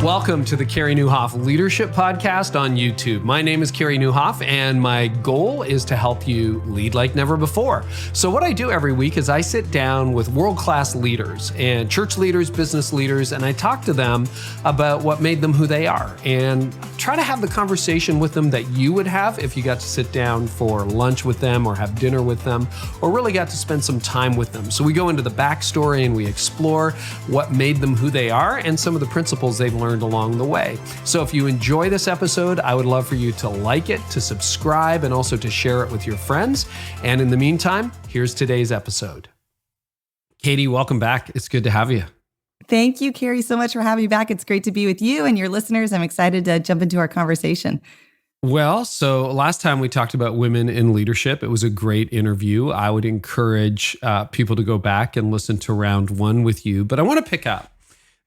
Welcome to the Carey Nieuwhof Leadership Podcast on YouTube. My name is Carey Nieuwhof, and my goal is to help you lead like never before. So what I do every week is I sit down with world-class leaders and church leaders, business leaders, and I talk to them about what made them who they are and try to have the conversation with them that you would have if you got to sit down for lunch with them or have dinner with them or really got to spend some time with them. So we go into the backstory and we explore what made them who they are and some of the principles they've learned along the way. So if you enjoy this episode, I would love for you to like it, to subscribe, and also to share it with your friends. And in the meantime, here's today's episode. Kadi, welcome back. It's good to have you. Thank you, Carey, so much for having me back. It's great to be with you and your listeners. I'm excited to jump into our conversation. Well, so last time we talked about women in leadership. It was a great interview. I would encourage people to go back and listen to round one with you. But I want to pick up.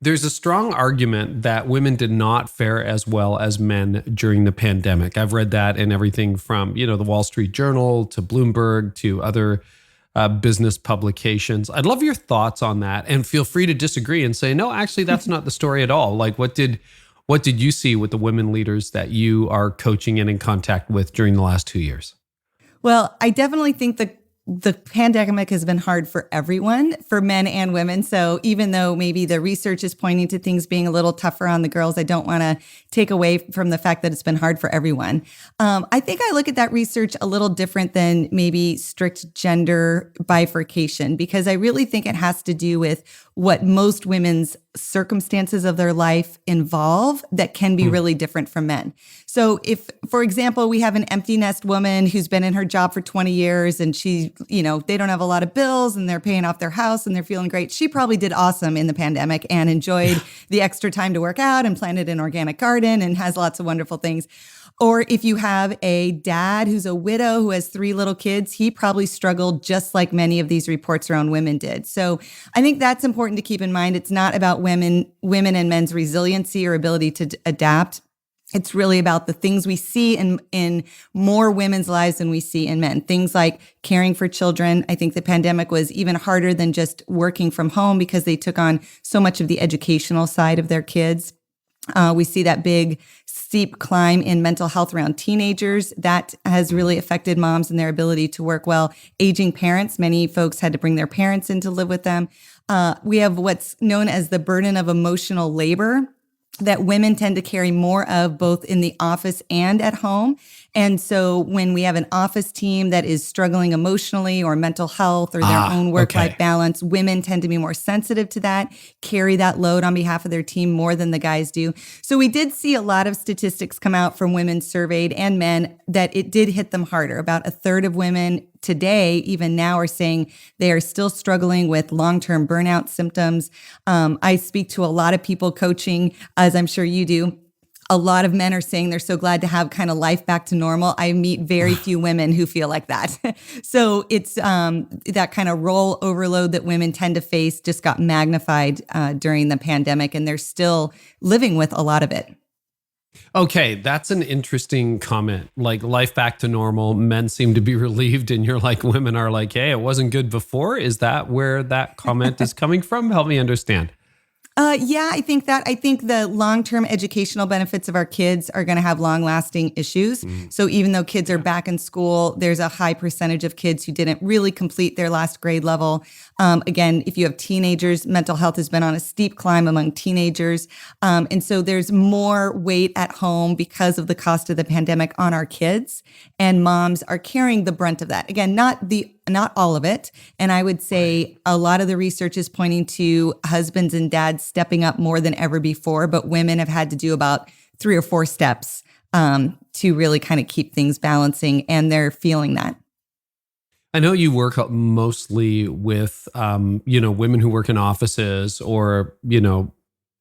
There's a strong argument that women did not fare as well as men during the pandemic. I've read that in everything from, the Wall Street Journal to Bloomberg to other business publications. I'd love your thoughts on that, and feel free to disagree and say, no, actually, that's not the story at all. Like, what did you see with the women leaders that you are coaching and in contact with during the last 2 years? Well, I definitely think the pandemic has been hard for everyone, for men and women. So even though maybe the research is pointing to things being a little tougher on the girls, I don't want to take away from the fact that it's been hard for everyone. I think I look at that research a little different than maybe strict gender bifurcation, because I really think it has to do with what most women's circumstances of their life involve that can be really different from men. So if, for example, we have an empty nest woman who's been in her job for 20 years and she, they don't have a lot of bills and they're paying off their house and they're feeling great. She probably did awesome in the pandemic and enjoyed the extra time to work out and planted an organic garden and has lots of wonderful things. Or if you have a dad who's a widow who has 3 little kids, he probably struggled just like many of these reports around women did. So I think that's important to keep in mind. It's not about women and men's resiliency or ability to adapt. It's really about the things we see in more women's lives than we see in men. Things like caring for children. I think the pandemic was even harder than just working from home because they took on so much of the educational side of their kids. We see that big, steep climb in mental health around teenagers. That has really affected moms and their ability to work well. Aging parents, many folks had to bring their parents in to live with them. We have what's known as the burden of emotional labor that women tend to carry more of both in the office and at home. And so when we have an office team that is struggling emotionally or mental health or their own work-life balance, women tend to be more sensitive to that, carry that load on behalf of their team more than the guys do. So we did see a lot of statistics come out from women surveyed and men that it did hit them harder. About a third of women today, even now, are saying they are still struggling with long-term burnout symptoms. I speak to a lot of people coaching, as I'm sure you do. A lot of men are saying they're so glad to have kind of life back to normal. I meet very few women who feel like that. So it's that kind of role overload that women tend to face just got magnified during the pandemic, and they're still living with a lot of it. Okay, that's an interesting comment. Like, life back to normal, men seem to be relieved, and you're like, women are like, hey, it wasn't good before. Is that where that comment is coming from? Help me understand. Yeah, I think the long-term educational benefits of our kids are going to have long-lasting issues. So even though kids are back in school, there's a high percentage of kids who didn't really complete their last grade level. Again, if you have teenagers, mental health has been on a steep climb among teenagers. And so there's more weight at home because of the cost of the pandemic on our kids, and moms are carrying the brunt of that. Again, not all of it. And I would say a lot of the research is pointing to husbands and dads stepping up more than ever before, but women have had to do about 3 or 4 steps to really kind of keep things balancing, and they're feeling that. I know you work mostly with, women who work in offices or,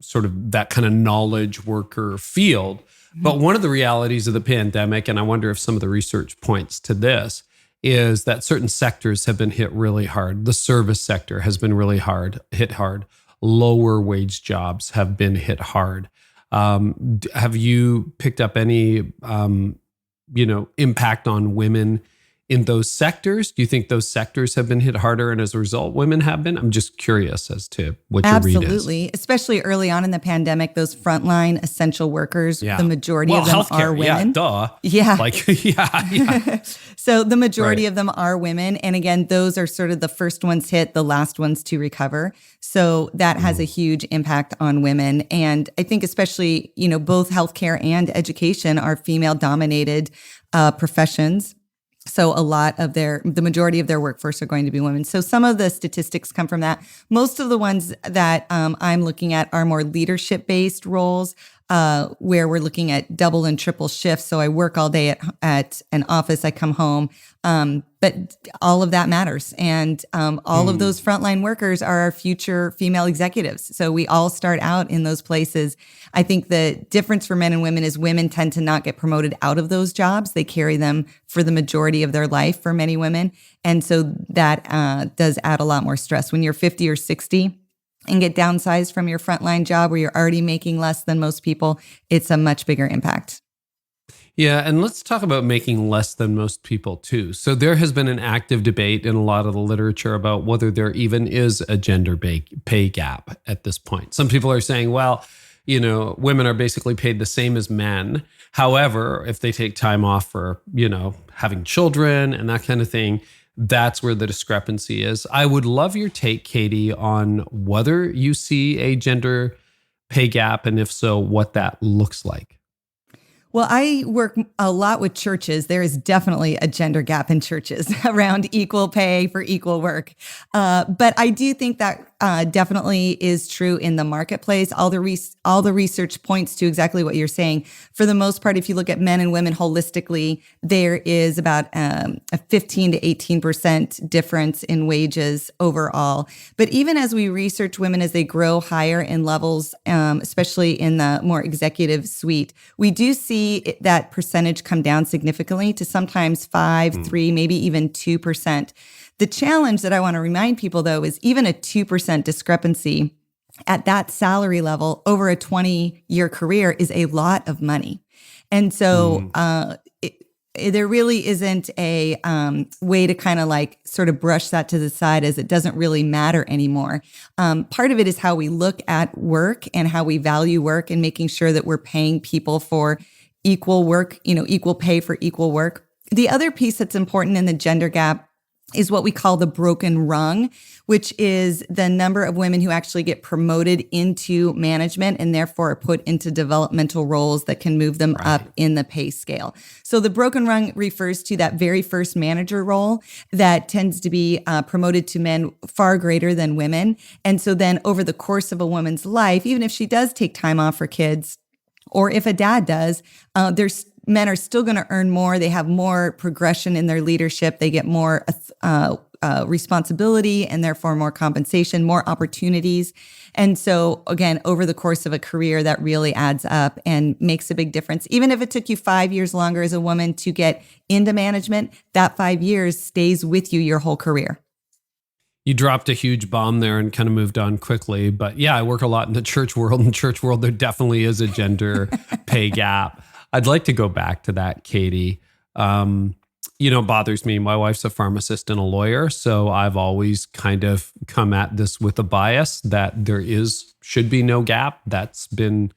sort of that kind of knowledge worker field. But one of the realities of the pandemic, and I wonder if some of the research points to this, is that certain sectors have been hit really hard. The service sector has been really hit hard. Lower wage jobs have been hit hard. Have you picked up any, impact on women in those sectors? Do you think those sectors have been hit harder and as a result, women have been? I'm just curious as to what your read is. Absolutely. Especially early on in the pandemic, those frontline essential workers, the majority of them are women. Yeah, duh. Yeah. Yeah. So the majority of them are women. And again, those are sort of the first ones hit, the last ones to recover. So that has a huge impact on women. And I think especially, both healthcare and education are female dominated professions. So the majority of their workforce are going to be women. So some of the statistics come from that. Most of the ones that I'm looking at are more leadership-based roles, where we're looking at double and triple shifts. So I work all day at an office, I come home. But all of that matters. And all of those frontline workers are our future female executives. So we all start out in those places. I think the difference for men and women is women tend to not get promoted out of those jobs. They carry them for the majority of their life for many women. And so that does add a lot more stress. When you're 50 or 60 and get downsized from your frontline job where you're already making less than most people, it's a much bigger impact. Yeah, and let's talk about making less than most people too. So there has been an active debate in a lot of the literature about whether there even is a gender pay gap at this point. Some people are saying, well, women are basically paid the same as men. However, if they take time off for, having children and that kind of thing, that's where the discrepancy is. I would love your take, Kadi, on whether you see a gender pay gap, and if so, what that looks like. Well, I work a lot with churches. There is definitely a gender gap in churches around equal pay for equal work. But I do think that definitely is true in the marketplace. All the research points to exactly what you're saying. For the most part, if you look at men and women holistically, there is about a 15 to 18% difference in wages overall. But even as we research women as they grow higher in levels, especially in the more executive suite, we do see that percentage come down significantly to sometimes 5, 3, maybe even 2%. The challenge that I want to remind people, though, is even a 2% discrepancy at that salary level over a 20-year career is a lot of money. And so there really isn't a way to kind of sort of brush that to the side as it doesn't really matter anymore. Part of it is how we look at work and how we value work and making sure that we're paying people for equal work, equal pay for equal work. The other piece that's important in the gender gap is what we call the broken rung, which is the number of women who actually get promoted into management and therefore are put into developmental roles that can move them up in the pay scale. So the broken rung refers to that very first manager role that tends to be promoted to men far greater than women. And so then over the course of a woman's life, even if she does take time off for kids, or if a dad does, men are still going to earn more. They have more progression in their leadership. They get more responsibility and therefore more compensation, more opportunities. And so again, over the course of a career, that really adds up and makes a big difference. Even if it took you 5 years longer as a woman to get into management, that 5 years stays with you your whole career. You dropped a huge bomb there and kind of moved on quickly. But yeah, I work a lot in the church world. In the church world, there definitely is a gender pay gap. I'd like to go back to that, Kadi. It bothers me. My wife's a pharmacist and a lawyer, so I've always kind of come at this with a bias that should be no gap. That's been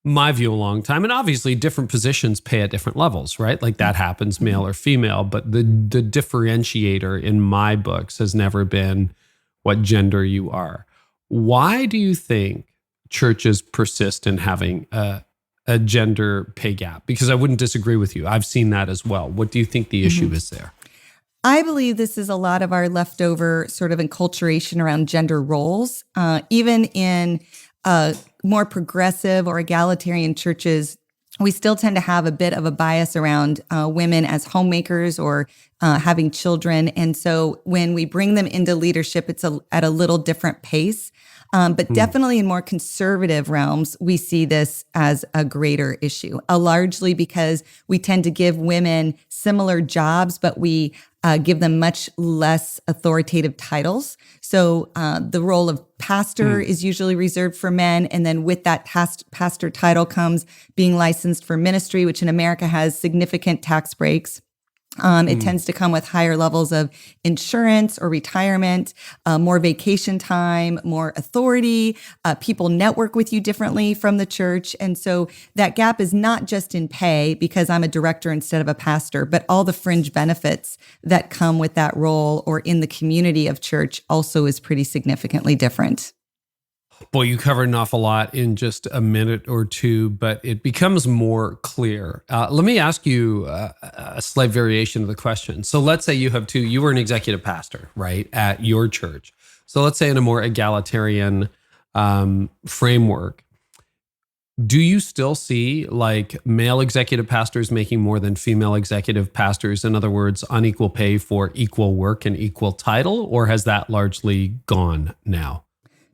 my view a long time. And obviously different positions pay at different levels, right? Like that happens male or female, but the differentiator in my books has never been what gender you are. Why do you think churches persist in having a gender pay gap? Because I wouldn't disagree with you. I've seen that as well. What do you think the issue is there? I believe this is a lot of our leftover sort of enculturation around gender roles. Even in more progressive or egalitarian churches, we still tend to have a bit of a bias around women as homemakers or having children. And so when we bring them into leadership, it's at a little different pace. But definitely in more conservative realms, we see this as a greater issue, largely because we tend to give women similar jobs, but we give them much less authoritative titles. So the role of pastor is usually reserved for men. And then with that pastor title comes being licensed for ministry, which in America has significant tax breaks. It tends to come with higher levels of insurance or retirement, more vacation time, more authority. People network with you differently from the church. And so that gap is not just in pay because I'm a director instead of a pastor, but all the fringe benefits that come with that role or in the community of church also is pretty significantly different. Boy, you covered an awful lot in just a minute or two, but it becomes more clear. Let me ask you a slight variation of the question. So let's say you were an executive pastor, right, at your church. So let's say in a more egalitarian framework, do you still see like male executive pastors making more than female executive pastors? In other words, unequal pay for equal work and equal title, or has that largely gone now?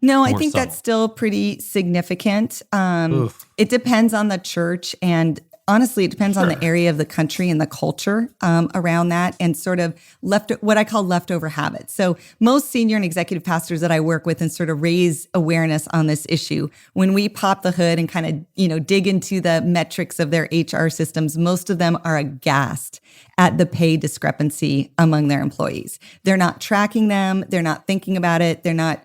No, I think that's still pretty significant. It depends on the church, and honestly, it depends on the area of the country and the culture around that, and sort of what I call leftover habits. So most senior and executive pastors that I work with and sort of raise awareness on this issue, when we pop the hood and kind of dig into the metrics of their HR systems, most of them are aghast at the pay discrepancy among their employees. They're not tracking them. They're not thinking about it. They're not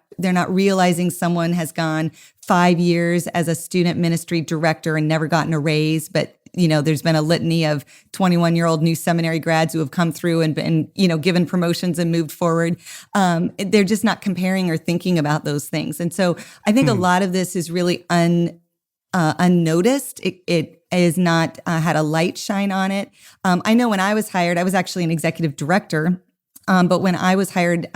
realizing someone has gone 5 years as a student ministry director and never gotten a raise, but there's been a litany of 21-year-old new seminary grads who have come through and been, given promotions and moved forward. They're just not comparing or thinking about those things. And so I think a lot of this is really unnoticed. It is not had a light shine on it. I know when I was hired, I was actually an executive director, but when I was hired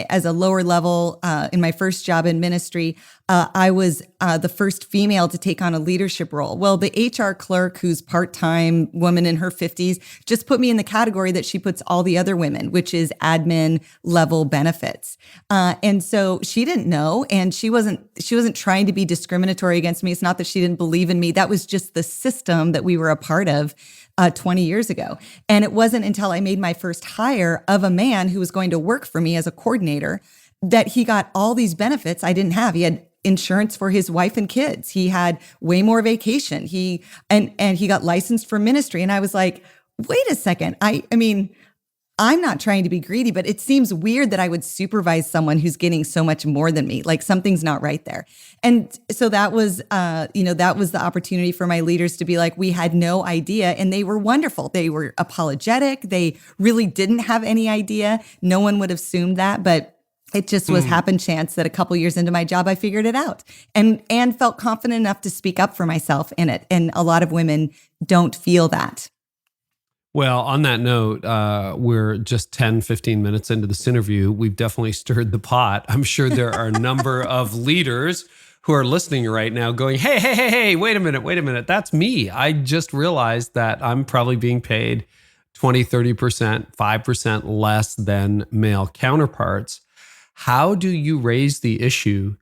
as a lower level in my first job in ministry, I was the first female to take on a leadership role. Well, the HR clerk, who's part-time woman in her 50s, just put me in the category that she puts all the other women, which is admin level benefits. And so she didn't know, and she wasn't trying to be discriminatory against me. It's not that she didn't believe in me. That was just the system that we were a part of 20 years ago. And it wasn't until I made my first hire of a man who was going to work for me as a coordinator that he got all these benefits I didn't have. He had insurance for his wife and kids. He had way more vacation. He got licensed for ministry. And I was like, wait a second. I mean, I'm not trying to be greedy, but it seems weird that I would supervise someone who's getting so much more than me. Like something's not right there. And so that was the opportunity for my leaders to be like, we had no idea. And they were wonderful. They were apologetic. They really didn't have any idea. No one would have assumed that, but it just was happen chance that a couple years into my job, I figured it out and felt confident enough to speak up for myself in it. And a lot of women don't feel that. Well, on that note, we're just 10, 15 minutes into this interview. We've definitely stirred the pot. I'm sure there are a number of leaders who are listening right now going, hey, wait a minute. That's me. I just realized that I'm probably being paid 20, 30%, 5% less than male counterparts. How do you raise the issue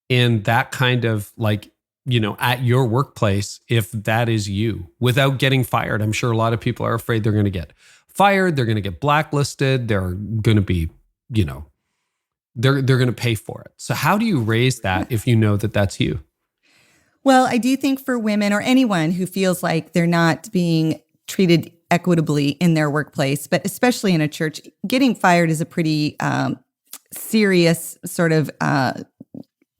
in that kind of at your workplace, if that is you, without getting fired? I'm sure a lot of people are afraid they're going to get fired. They're going to get blacklisted. They're going to be, they're going to pay for it. So how do you raise that if you know that that's you? Well, I do think for women or anyone who feels like they're not being treated equitably in their workplace, but especially in a church, getting fired is a pretty serious sort of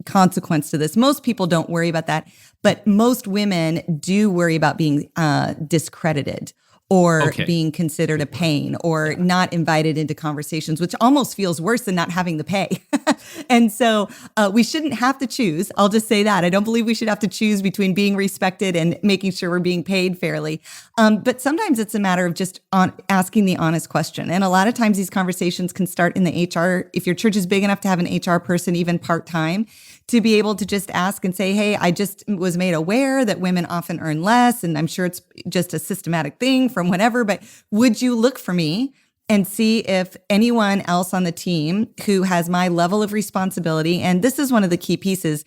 consequence to this. Most people don't worry about that, but most women do worry about being discredited or being considered a pain or not invited into conversations, which almost feels worse than not having the pay. And so we shouldn't have to choose. I'll just say that. I don't believe we should have to choose between being respected and making sure we're being paid fairly. But sometimes it's a matter of just asking the honest question. And a lot of times these conversations can start in the HR. If your church is big enough to have an HR person, even part-time, to be able to just ask and say, hey, I just was made aware that women often earn less, and I'm sure it's just a systematic thing from whatever, but would you look for me and see if anyone else on the team who has my level of responsibility, and this is one of the key pieces,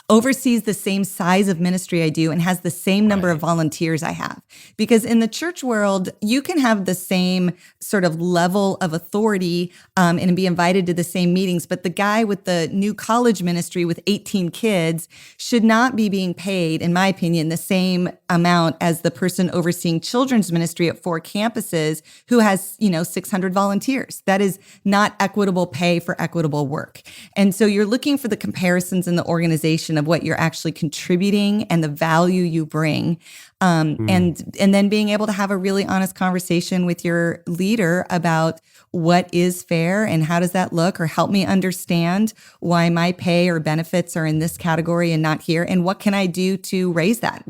oversees the same size of ministry I do and has the same number of volunteers I have. Because in the church world, you can have the same sort of level of authority and be invited to the same meetings, but the guy with the new college ministry with 18 kids should not be being paid, in my opinion, the same amount as the person overseeing children's ministry at 4 campuses who has, 600 volunteers. That is not equitable pay for equitable work. And so you're looking for the comparisons in the organization of what you're actually contributing and the value you bring. And then being able to have a really honest conversation with your leader about what is fair and how does that look, or help me understand why my pay or benefits are in this category and not here. And what can I do to raise that?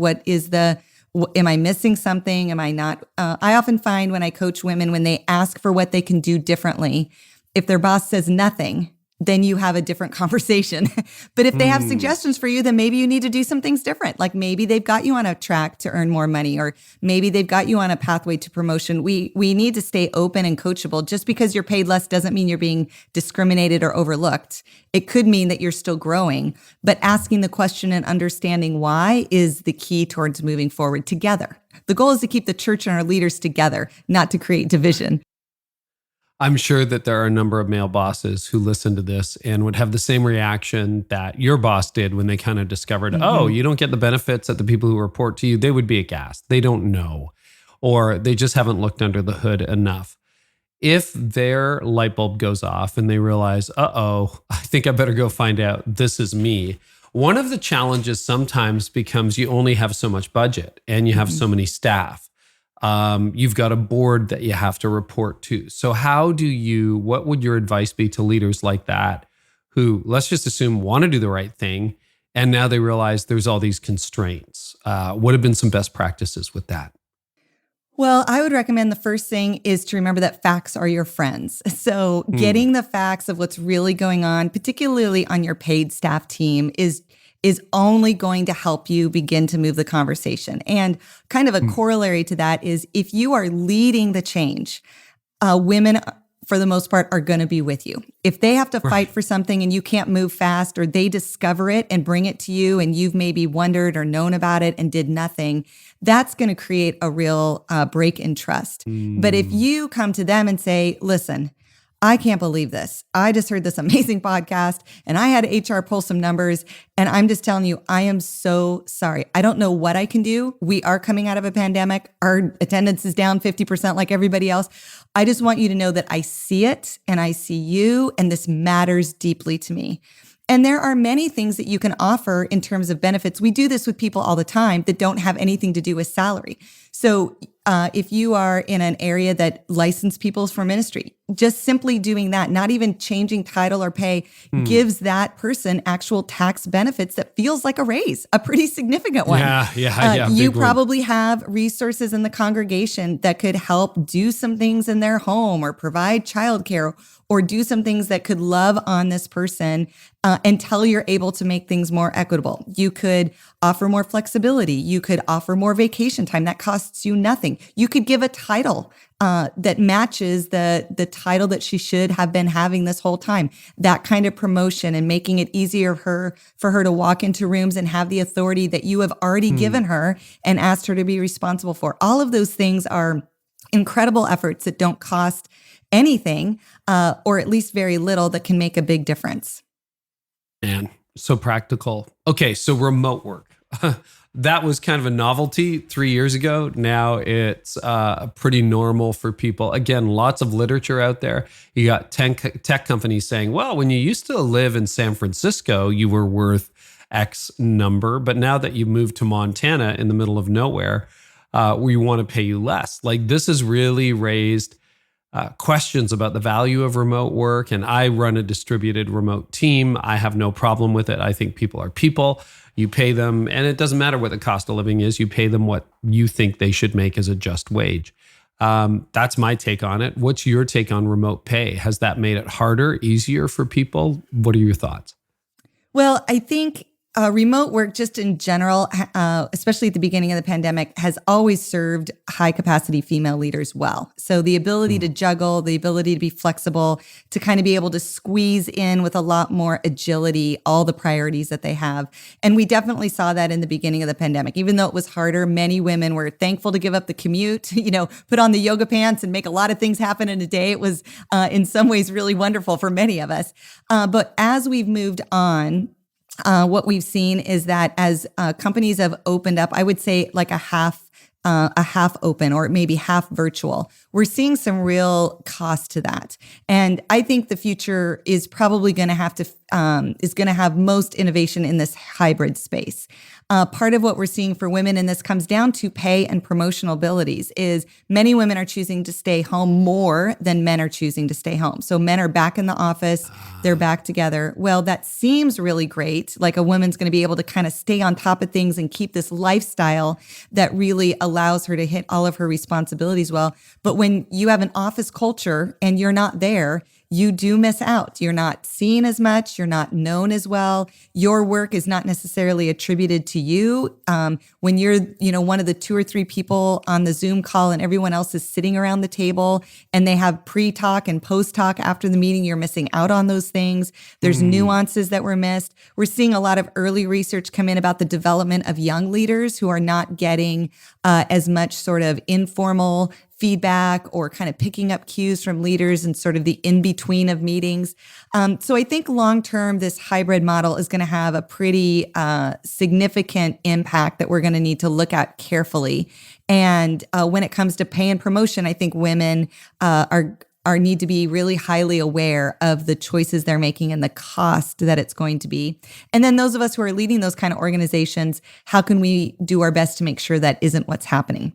Am I missing something? Am I not? I often find when I coach women, when they ask for what they can do differently, if their boss says nothing, then you have a different conversation. But if they have suggestions for you, then maybe you need to do some things different. Like maybe they've got you on a track to earn more money, or maybe they've got you on a pathway to promotion. We need to stay open and coachable. Just because you're paid less doesn't mean you're being discriminated or overlooked. It could mean that you're still growing, but asking the question and understanding why is the key towards moving forward together. The goal is to keep the church and our leaders together, not to create division. I'm sure that there are a number of male bosses who listen to this and would have the same reaction that your boss did when they kind of discovered, oh, you don't get the benefits that the people who report to you. They would be aghast. They don't know, or they just haven't looked under the hood enough. If their light bulb goes off and they realize, I think I better go find out this is me. One of the challenges sometimes becomes you only have so much budget and you have so many staff. You've got a board that you have to report to. So what would your advice be to leaders like that who, let's just assume, want to do the right thing, and now they realize there's all these constraints? What have been some best practices with that? Well, I would recommend the first thing is to remember that facts are your friends. So getting the facts of what's really going on, particularly on your paid staff team, is only going to help you begin to move the conversation. And kind of a corollary to that is if you are leading the change, women, for the most part, are going to be with you. If they have to fight for something and you can't move fast, or they discover it and bring it to you and you've maybe wondered or known about it and did nothing, that's going to create a real break in trust. But if you come to them and say, listen, I can't believe this. I just heard this amazing podcast and I had HR pull some numbers, and I'm just telling you, I am so sorry. I don't know what I can do. We are coming out of a pandemic. Our attendance is down 50% like everybody else. I just want you to know that I see it and I see you, and this matters deeply to me. And there are many things that you can offer in terms of benefits. We do this with people all the time that don't have anything to do with salary. So if you are in an area that license people for ministry, just simply doing that, not even changing title or pay, gives that person actual tax benefits that feels like a raise, a pretty significant one. Yeah. You probably have resources in the congregation that could help do some things in their home, or provide childcare, or do some things that could love on this person until you're able to make things more equitable. You could offer more flexibility. You could offer more vacation time. That costs you nothing. You could give a title that matches the title that she should have been having this whole time. That kind of promotion, and making it easier for her to walk into rooms and have the authority that you have already given her and asked her to be responsible for. All of those things are incredible efforts that don't cost anything, or at least very little, that can make a big difference. Man, so practical. Okay, so remote work. That was kind of a novelty 3 years ago. Now it's pretty normal for people. Again, lots of literature out there. You got tech companies saying, well, when you used to live in San Francisco, you were worth X number. But now that you moved to Montana in the middle of nowhere, we want to pay you less. Like, this has really raised questions about the value of remote work. And I run a distributed remote team. I have no problem with it. I think people are people. You pay them, and it doesn't matter what the cost of living is. You pay them what you think they should make as a just wage. That's my take on it. What's your take on remote pay? Has that made it harder, easier for people? What are your thoughts? Well, I think Remote work, just in general, especially at the beginning of the pandemic, has always served high capacity female leaders well. So the ability to juggle, the ability to be flexible, to kind of be able to squeeze in with a lot more agility, all the priorities that they have. And we definitely saw that in the beginning of the pandemic. Even though it was harder, many women were thankful to give up the commute, put on the yoga pants and make a lot of things happen in a day. It was in some ways really wonderful for many of us. But as we've moved on, what we've seen is that as companies have opened up, I would say like a half open or maybe half virtual, we're seeing some real cost to that. And I think the future is probably going to have most innovation in this hybrid space. Part of what we're seeing for women, and this comes down to pay and promotional abilities, is many women are choosing to stay home more than men are choosing to stay home. So men are back in the office, they're back together. Well, that seems really great. Like a woman's going to be able to kind of stay on top of things and keep this lifestyle that really allows her to hit all of her responsibilities well. But when you have an office culture and you're not there, you do miss out. You're not seen as much. You're not known as well. Your work is not necessarily attributed to you. When you're, one of the 2 or 3 people on the Zoom call and everyone else is sitting around the table and they have pre-talk and post-talk after the meeting, you're missing out on those things. There's nuances that were missed. We're seeing a lot of early research come in about the development of young leaders who are not getting as much sort of informal feedback or kind of picking up cues from leaders and sort of the in-between of meetings. So I think long-term, this hybrid model is going to have a pretty significant impact that we're going to need to look at carefully. And when it comes to pay and promotion, I think women need to be really highly aware of the choices they're making and the cost that it's going to be. And then those of us who are leading those kind of organizations, how can we do our best to make sure that isn't what's happening?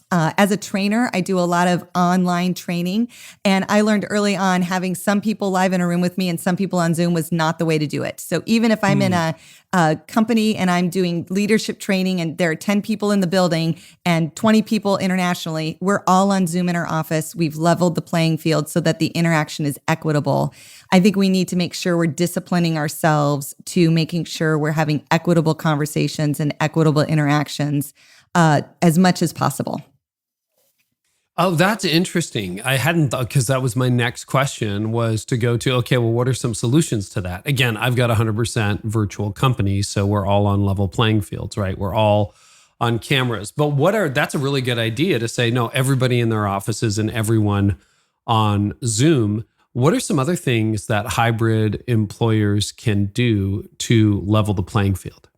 As a trainer, I do a lot of online training, and I learned early on having some people live in a room with me and some people on Zoom was not the way to do it. So even if I'm in a company and I'm doing leadership training and there are 10 people in the building and 20 people internationally, we're all on Zoom in our office. We've leveled the playing field so that the interaction is equitable. I think we need to make sure we're disciplining ourselves to making sure we're having equitable conversations and equitable interactions as much as possible. Oh, that's interesting. I hadn't thought, because that was my next question, was to go to, okay, well, what are some solutions to that? Again, I've got 100% virtual company, so we're all on level playing fields, right? We're all on cameras. But that's a really good idea to say, no, everybody in their offices and everyone on Zoom. What are some other things that hybrid employers can do to level the playing field?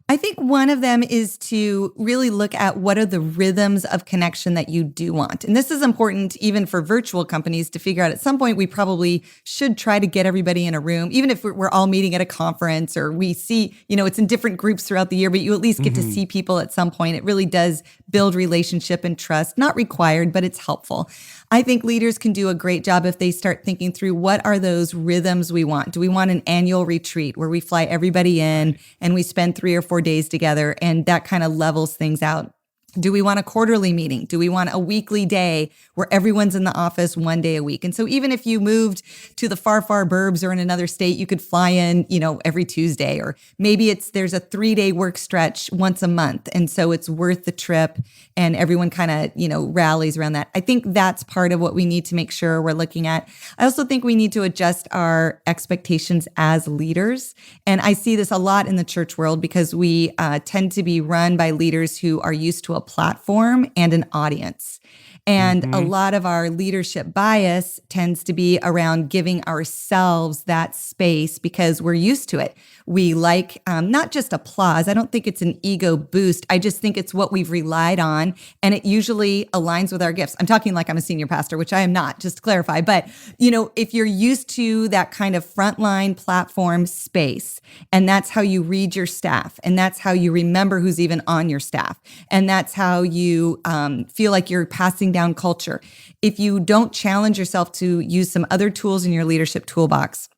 I think one of them is to really look at what are the rhythms of connection that you do want. And this is important even for virtual companies to figure out. At some point, we probably should try to get everybody in a room, even if we're all meeting at a conference or we see, it's in different groups throughout the year, but you at least get to see people at some point. It really does build relationship and trust. Not required, but it's helpful. I think leaders can do a great job if they start thinking through what are those rhythms we want. Do we want an annual retreat where we fly everybody in and we spend 3 or 4 days together and that kind of levels things out? Do we want a quarterly meeting? Do we want a weekly day where everyone's in the office 1 day a week? And so even if you moved to the far, far burbs or in another state, you could fly in, every Tuesday, or maybe there's a 3-day work stretch once a month. And so it's worth the trip and everyone kind of, rallies around that. I think that's part of what we need to make sure we're looking at. I also think we need to adjust our expectations as leaders. And I see this a lot in the church world because we tend to be run by leaders who are used to a platform and an audience. And a lot of our leadership bias tends to be around giving ourselves that space because we're used to it. We like not just applause. I don't think it's an ego boost. I just think it's what we've relied on, and it usually aligns with our gifts. I'm talking like I'm a senior pastor, which I am not, just to clarify. But, if you're used to that kind of frontline platform space, and that's how you read your staff, and that's how you remember who's even on your staff, and that's how you feel like you're passing down culture. If you don't challenge yourself to use some other tools in your leadership toolbox,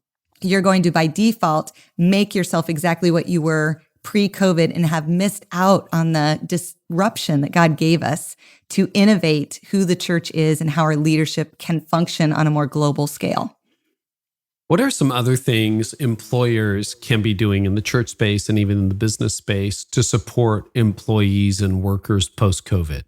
you're going to, by default, make yourself exactly what you were pre-COVID and have missed out on the disruption that God gave us to innovate who the church is and how our leadership can function on a more global scale. What are some other things employers can be doing in the church space and even in the business space to support employees and workers post-COVID?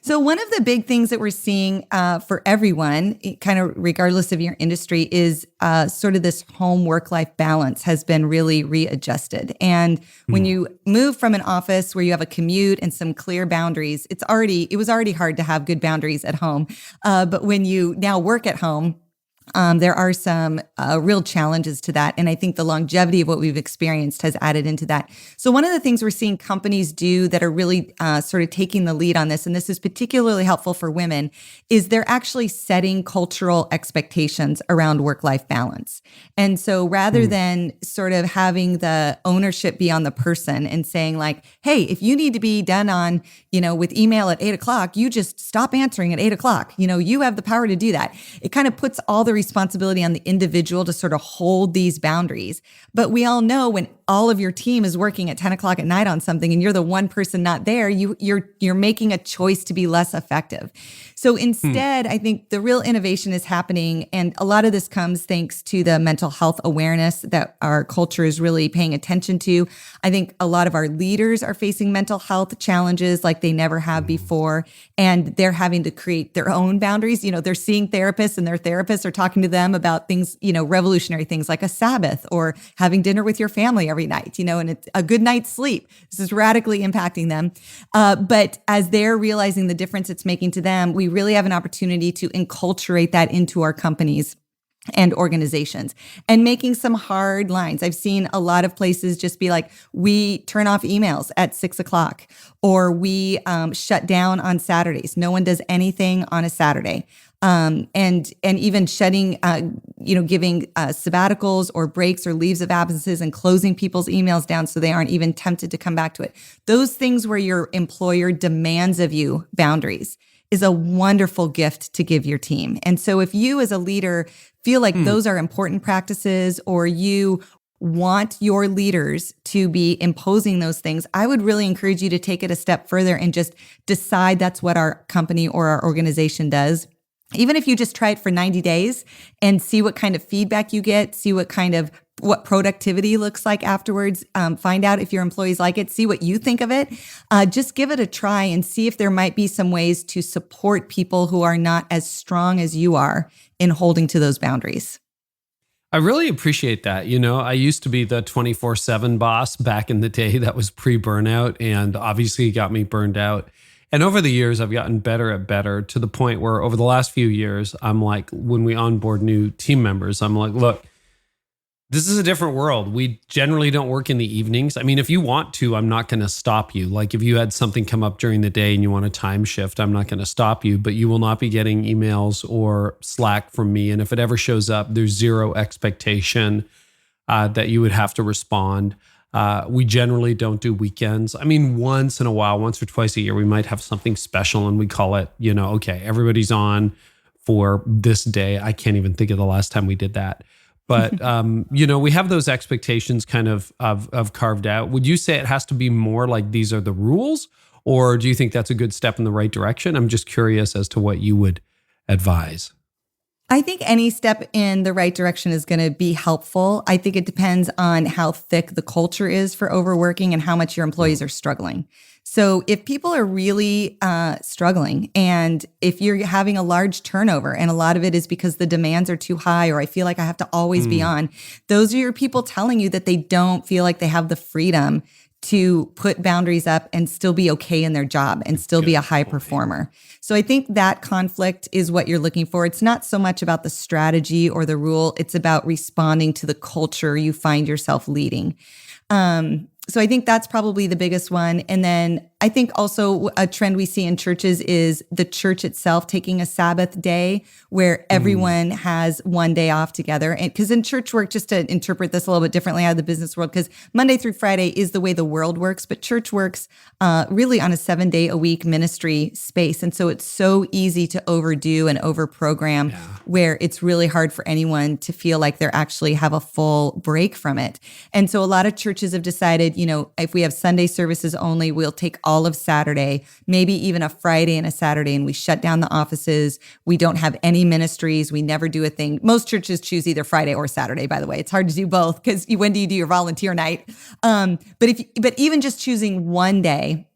So one of the big things that we're seeing for everyone, kind of regardless of your industry, is sort of this home work-life balance has been really readjusted. And when you move from an office where you have a commute and some clear boundaries, it was already hard to have good boundaries at home. But when you now work at home, there are some real challenges to that. And I think the longevity of what we've experienced has added into that. So one of the things we're seeing companies do that are really sort of taking the lead on this, and this is particularly helpful for women, is they're actually setting cultural expectations around work-life balance. And so rather than sort of having the ownership be on the person and saying like, hey, if you need to be done on, with email at 8:00, you just stop answering at 8:00. You have the power to do that. It kind of puts all the responsibility on the individual to sort of hold these boundaries. But we all know when all of your team is working at 10:00 at night on something and you're the one person not there, you're making a choice to be less effective. So instead, I think the real innovation is happening. And a lot of this comes thanks to the mental health awareness that our culture is really paying attention to. I think a lot of our leaders are facing mental health challenges like they never have before. And they're having to create their own boundaries. They're seeing therapists and their therapists are talking to them about things, revolutionary things like a Sabbath or having dinner with your family every night, and it's a good night's sleep. This is radically impacting them. But as they're realizing the difference it's making to them, we really have an opportunity to enculturate that into our companies and organizations and making some hard lines. I've seen a lot of places just be like, we turn off emails at 6:00 or we shut down on Saturdays. No one does anything on a Saturday. And even shutting, giving sabbaticals or breaks or leaves of absences and closing people's emails down so they aren't even tempted to come back to it. Those things where your employer demands of you boundaries is a wonderful gift to give your team. And so if you as a leader feel like those are important practices or you want your leaders to be imposing those things, I would really encourage you to take it a step further and just decide that's what our company or our organization does. Even if you just try it for 90 days and see what kind of feedback you get, see what productivity looks like afterwards, find out if your employees like it, see what you think of it. Just give it a try and see if there might be some ways to support people who are not as strong as you are in holding to those boundaries. I really appreciate that. I used to be the 24/7 boss back in the day that was pre-burnout, and obviously it got me burned out. And over the years, I've gotten better to the point where over the last few years, I'm like, when we onboard new team members, I'm like, look, this is a different world. We generally don't work in the evenings. I mean, if you want to, I'm not going to stop you. Like if you had something come up during the day and you want a time shift, I'm not going to stop you, but you will not be getting emails or Slack from me. And if it ever shows up, there's zero expectation that you would have to respond. We generally don't do weekends. I mean, once in a while, once or twice a year, we might have something special and we call it, okay, everybody's on for this day. I can't even think of the last time we did that. But, we have those expectations kind of carved out. Would you say it has to be more like these are the rules, or do you think that's a good step in the right direction? I'm just curious as to what you would advise. I think any step in the right direction is going to be helpful. I think it depends on how thick the culture is for overworking and how much your employees are struggling. So if people are really struggling and if you're having a large turnover and a lot of it is because the demands are too high or I feel like I have to always be on, those are your people telling you that they don't feel like they have the freedom to put boundaries up and still be okay in their job and still be a high performer. So I think that conflict is what you're looking for. It's not so much about the strategy or the rule. It's about responding to the culture you find yourself leading. So I think that's probably the biggest one. And then I think also a trend we see in churches is the church itself taking a Sabbath day where everyone has one day off together. And because in church work, just to interpret this a little bit differently out of the business world, because Monday through Friday is the way the world works, but church works really on a 7-day-a-week ministry space. And so it's so easy to overdo and overprogram where it's really hard for anyone to feel like they actually have a full break from it. And so a lot of churches have decided, decided, if we have Sunday services only, we'll take all of Saturday, maybe even a Friday and a Saturday, and we shut down the offices. We don't have any ministries. We never do a thing. Most churches choose either Friday or Saturday, by the way. It's hard to do both because when do you do your volunteer night? But even just choosing one day.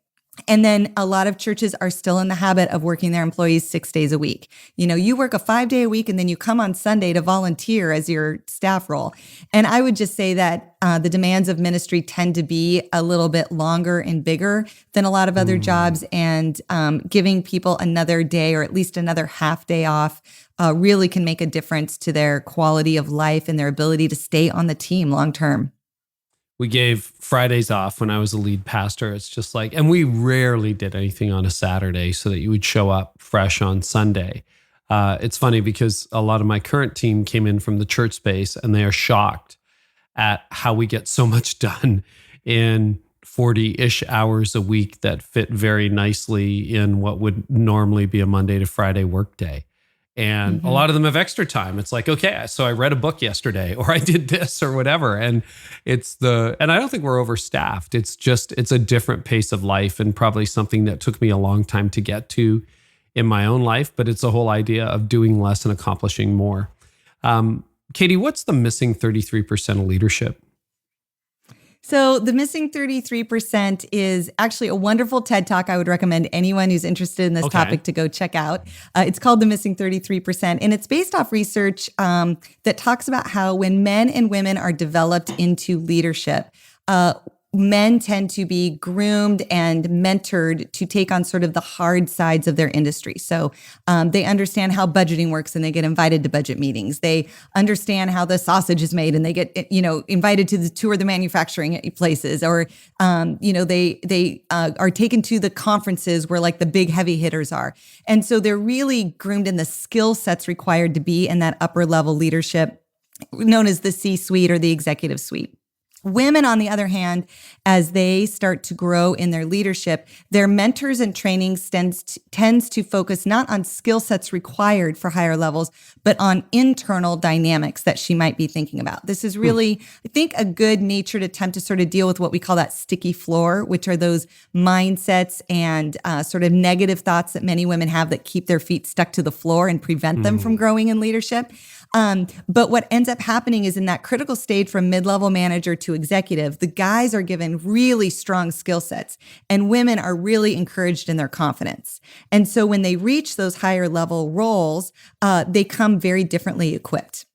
And then a lot of churches are still in the habit of working their employees 6 days a week. You work a 5-day a week and then you come on Sunday to volunteer as your staff role. And I would just say that the demands of ministry tend to be a little bit longer and bigger than a lot of other jobs. And giving people another day or at least another half day off really can make a difference to their quality of life and their ability to stay on the team long term. We gave Fridays off when I was a lead pastor. It's just like, and we rarely did anything on a Saturday so that you would show up fresh on Sunday. It's funny because a lot of my current team came in from the church space and they are shocked at how we get so much done in 40-ish hours a week that fit very nicely in what would normally be a Monday to Friday workday. And a lot of them have extra time. It's like, okay, so I read a book yesterday or I did this or whatever. And and I don't think we're overstaffed. It's a different pace of life and probably something that took me a long time to get to in my own life, but it's a whole idea of doing less and accomplishing more. Katie, what's the missing 33% of leadership? So the missing 33% is actually a wonderful TED Talk I would recommend anyone who's interested in this topic to go check out. It's called The Missing 33%, and it's based off research that talks about how when men and women are developed into leadership, men tend to be groomed and mentored to take on sort of the hard sides of their industry. So they understand how budgeting works and they get invited to budget meetings. They understand how the sausage is made and they get, invited to tour the manufacturing places, or, they are taken to the conferences where like the big heavy hitters are. And so they're really groomed in the skill sets required to be in that upper level leadership known as the C-suite or the executive suite. Women, on the other hand, as they start to grow in their leadership, their mentors and training tends to focus not on skill sets required for higher levels, but on internal dynamics that she might be thinking about. This is really, I think, a good natured attempt to sort of deal with what we call that sticky floor, which are those mindsets and sort of negative thoughts that many women have that keep their feet stuck to the floor and prevent them from growing in leadership. But what ends up happening is in that critical stage from mid-level manager to executive, the guys are given really strong skill sets and women are really encouraged in their confidence. And so when they reach those higher level roles, they come very differently equipped.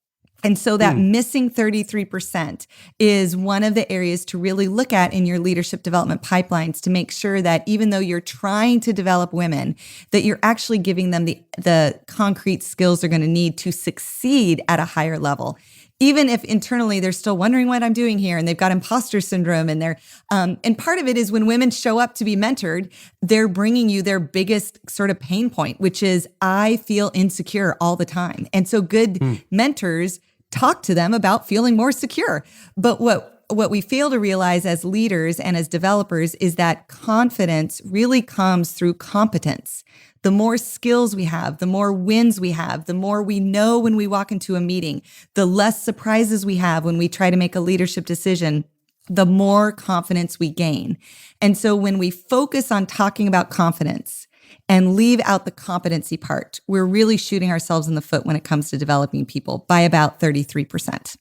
And so that missing 33% is one of the areas to really look at in your leadership development pipelines to make sure that even though you're trying to develop women, that you're actually giving them the concrete skills they're going to need to succeed at a higher level. Even if internally they're still wondering what I'm doing here and they've got imposter syndrome and and part of it is when women show up to be mentored, they're bringing you their biggest sort of pain point, which is I feel insecure all the time. And so good mentors talk to them about feeling more secure. But what we fail to realize as leaders and as developers is that confidence really comes through competence. The more skills we have, the more wins we have, the more we know when we walk into a meeting, the less surprises we have when we try to make a leadership decision, the more confidence we gain. And so when we focus on talking about confidence and leave out the competency part, we're really shooting ourselves in the foot when it comes to developing people by about 33%.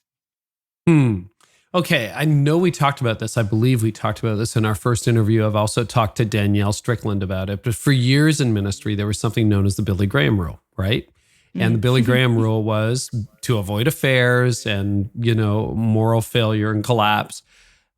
Okay, I know we talked about this. I believe we talked about this in our first interview. I've also talked to Danielle Strickland about it. But for years in ministry, there was something known as the Billy Graham rule, right? And the Billy Graham rule was to avoid affairs and, moral failure and collapse,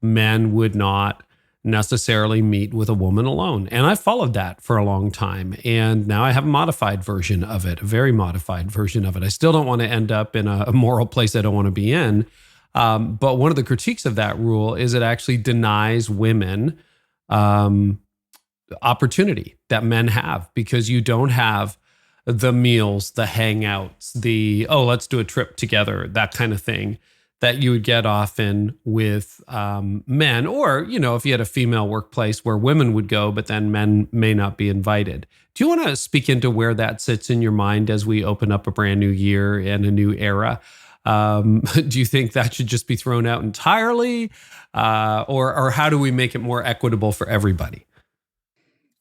men would not necessarily meet with a woman alone. And I followed that for a long time. And now I have a modified version of it, a very modified version of it. I still don't want to end up in a moral place I don't want to be in. But one of the critiques of that rule is it actually denies women opportunity that men have because you don't have the meals, the hangouts, let's do a trip together, that kind of thing that you would get often with men. Or, if you had a female workplace where women would go, but then men may not be invited. Do you want to speak into where that sits in your mind as we open up a brand new year and a new era? Do you think that should just be thrown out entirely? Or how do we make it more equitable for everybody?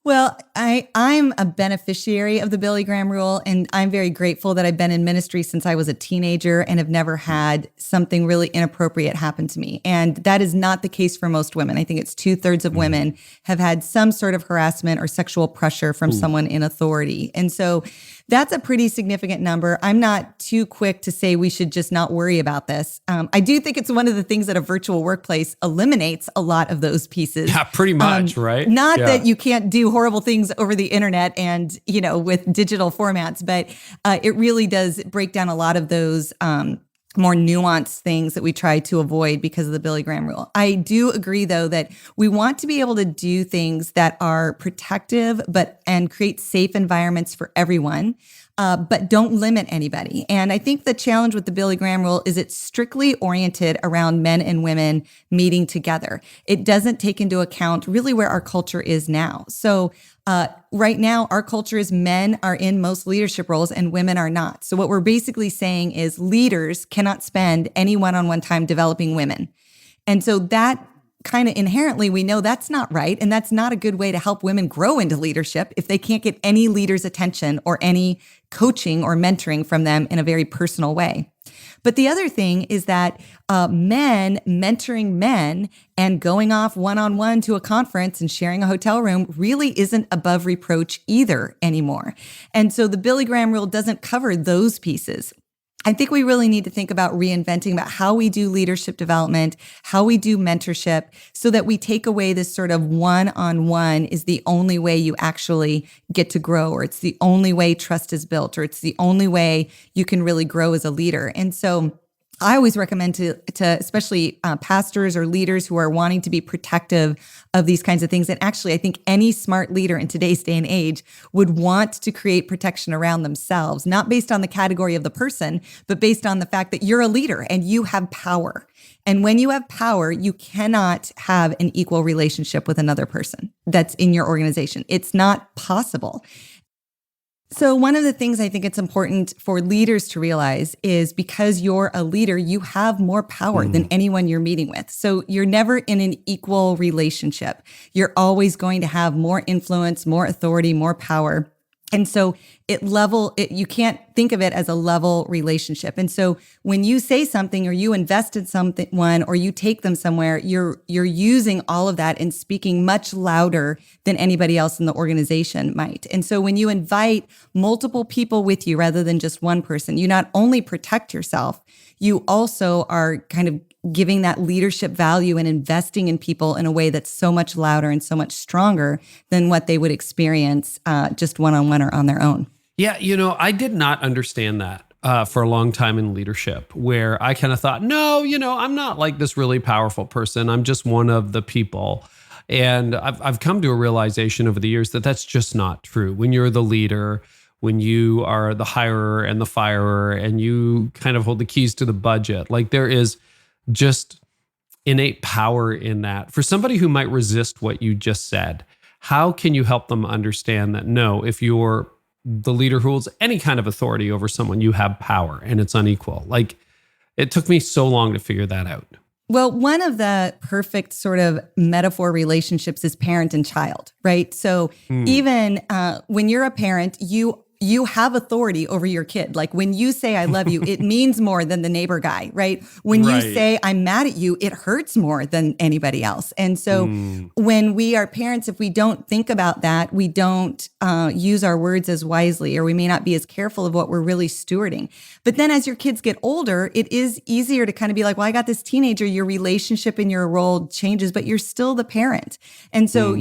Well, I'm a beneficiary of the Billy Graham rule, and I'm very grateful that I've been in ministry since I was a teenager and have never had something really inappropriate happen to me. And that is not the case for most women. I think it's 2/3 of women have had some sort of harassment or sexual pressure from someone in authority. And so that's a pretty significant number. I'm not too quick to say we should just not worry about this. I do think it's one of the things that a virtual workplace eliminates a lot of those pieces. Yeah, pretty much, right? Not that you can't do horrible things over the internet and, with digital formats, but it really does break down a lot of those more nuanced things that we try to avoid because of the Billy Graham rule. I do agree, though, that we want to be able to do things that are protective and create safe environments for everyone, but don't limit anybody. And I think the challenge with the Billy Graham rule is it's strictly oriented around men and women meeting together. It doesn't take into account really where our culture is now. So right now, our culture is men are in most leadership roles and women are not. So what we're basically saying is leaders cannot spend any one-on-one time developing women. And so that kind of inherently, we know that's not right. And that's not a good way to help women grow into leadership if they can't get any leader's attention or any coaching or mentoring from them in a very personal way. But the other thing is that men mentoring men and going off one-on-one to a conference and sharing a hotel room really isn't above reproach either anymore. And so the Billy Graham rule doesn't cover those pieces. I think we really need to think about reinventing about how we do leadership development, how we do mentorship, so that we take away this sort of one-on-one is the only way you actually get to grow, or it's the only way trust is built, or it's the only way you can really grow as a leader. And so I always recommend to especially pastors or leaders who are wanting to be protective of these kinds of things. And actually, I think any smart leader in today's day and age would want to create protection around themselves, not based on the category of the person, but based on the fact that you're a leader and you have power. And when you have power, you cannot have an equal relationship with another person that's in your organization. It's not possible. So one of the things I think it's important for leaders to realize is because you're a leader, you have more power than anyone you're meeting with. So you're never in an equal relationship. You're always going to have more influence, more authority, more power. And so you can't think of it as a level relationship. And so when you say something or you invest in someone or you take them somewhere, you're using all of that and speaking much louder than anybody else in the organization might. And so when you invite multiple people with you rather than just one person, you not only protect yourself, you also are kind of giving that leadership value and investing in people in a way that's so much louder and so much stronger than what they would experience just one-on-one or on their own. Yeah, I did not understand that for a long time in leadership, where I kind of thought, no, I'm not like this really powerful person. I'm just one of the people. And I've come to a realization over the years that that's just not true. When you're the leader, when you are the hirer and the firer, and you kind of hold the keys to the budget, like there is just innate power in that. For somebody who might resist what you just said, how can you help them understand that, no, if you're the leader who holds any kind of authority over someone, you have power and it's unequal? Like, it took me so long to figure that out. Well, one of the perfect sort of metaphor relationships is parent and child, right? So even when you're a parent, you have authority over your kid. Like when you say, I love you, it means more than the neighbor guy, right? When you say, I'm mad at you, it hurts more than anybody else. And so when we are parents, if we don't think about that, we don't use our words as wisely, or we may not be as careful of what we're really stewarding. But then as your kids get older, it is easier to kind of be like, well, I got this teenager, your relationship and your role changes, but you're still the parent. And so,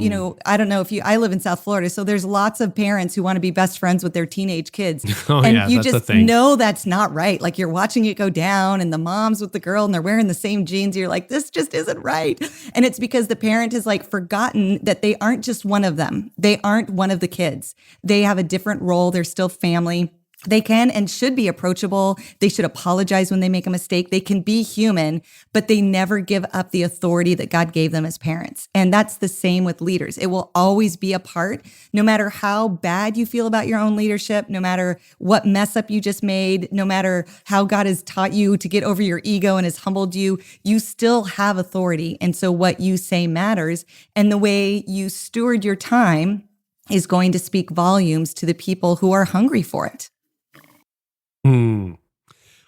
I don't know I live in South Florida, so there's lots of parents who want to be best friends with their teenage kids. And you just know that's not right. Like you're watching it go down and the mom's with the girl and they're wearing the same jeans. You're like, this just isn't right. And it's because the parent has like forgotten that they aren't just one of them. They aren't one of the kids. They have a different role. They're still family. They can and should be approachable. They should apologize when they make a mistake. They can be human, but they never give up the authority that God gave them as parents. And that's the same with leaders. It will always be a part, no matter how bad you feel about your own leadership, no matter what mess up you just made, no matter how God has taught you to get over your ego and has humbled you, you still have authority. And so what you say matters. And the way you steward your time is going to speak volumes to the people who are hungry for it.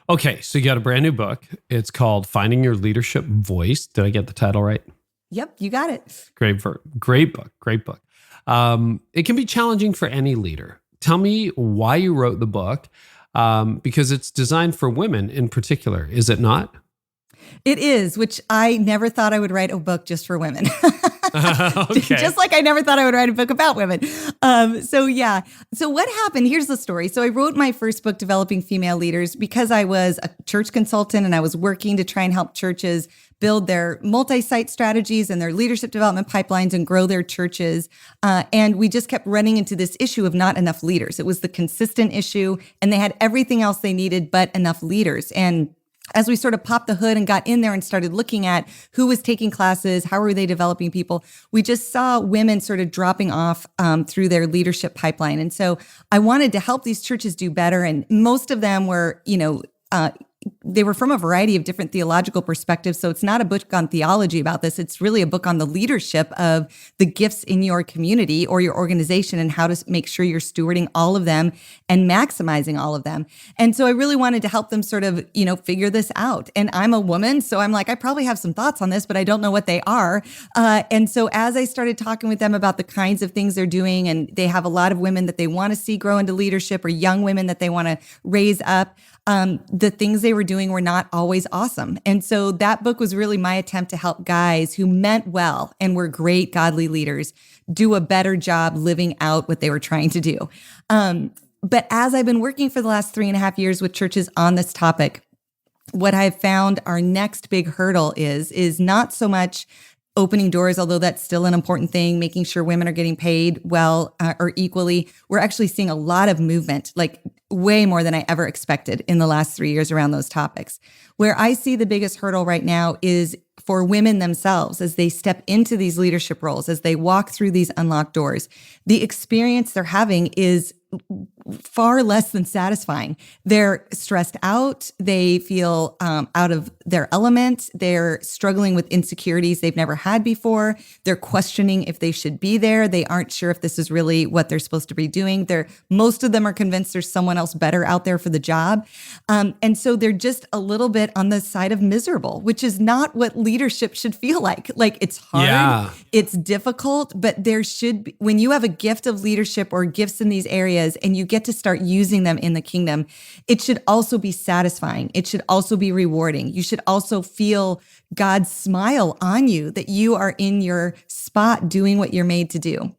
Okay, so you got a brand new book. It's called Finding Your Leadership Voice. Did I get the title right? Yep, you got it. Great book. It can be challenging for any leader. Tell me why you wrote the book, because it's designed for women in particular, is it not? It is, which I never thought I would write a book just for women. Okay. Just like I never thought I would write a book about women. So what happened? Here's the story. So I wrote my first book, Developing Female Leaders, because I was a church consultant and I was working to try and help churches build their multi-site strategies and their leadership development pipelines and grow their churches. And we just kept running into this issue of not enough leaders. It was the consistent issue, and they had everything else they needed but enough leaders. And as we sort of popped the hood and got in there and started looking at who was taking classes, how were they developing people, we just saw women sort of dropping off through their leadership pipeline. And so I wanted to help these churches do better. And most of them were, they were from a variety of different theological perspectives. So it's not a book on theology about this. It's really a book on the leadership of the gifts in your community or your organization and how to make sure you're stewarding all of them and maximizing all of them. And so I really wanted to help them sort of, figure this out. And I'm a woman, so I'm like, I probably have some thoughts on this, but I don't know what they are. And so as I started talking with them about the kinds of things they're doing, and they have a lot of women that they want to see grow into leadership or young women that they want to raise up, the things they were doing were not always awesome. And so that book was really my attempt to help guys who meant well and were great godly leaders do a better job living out what they were trying to do. But as I've been working for the last 3.5 years with churches on this topic, what I've found our next big hurdle is not so much opening doors, although that's still an important thing, making sure women are getting paid well or equally. We're actually seeing a lot of movement, like way more than I ever expected in the last 3 years around those topics. Where I see the biggest hurdle right now is for women themselves as they step into these leadership roles, as they walk through these unlocked doors. The experience they're having is far less than satisfying. They're stressed out. They feel out of their element. They're struggling with insecurities they've never had before. They're questioning if they should be there. They aren't sure if this is really what they're supposed to be doing. Most of them are convinced there's someone else better out there for the job. And so they're just a little bit on the side of miserable, which is not what leadership should feel like. Like, it's hard, It's difficult, but there should be, when you have a gift of leadership or gifts in these areas and you get to start using them in the kingdom, it should also be satisfying. It should also be rewarding. You should also feel God's smile on you that you are in your spot doing what you're made to do.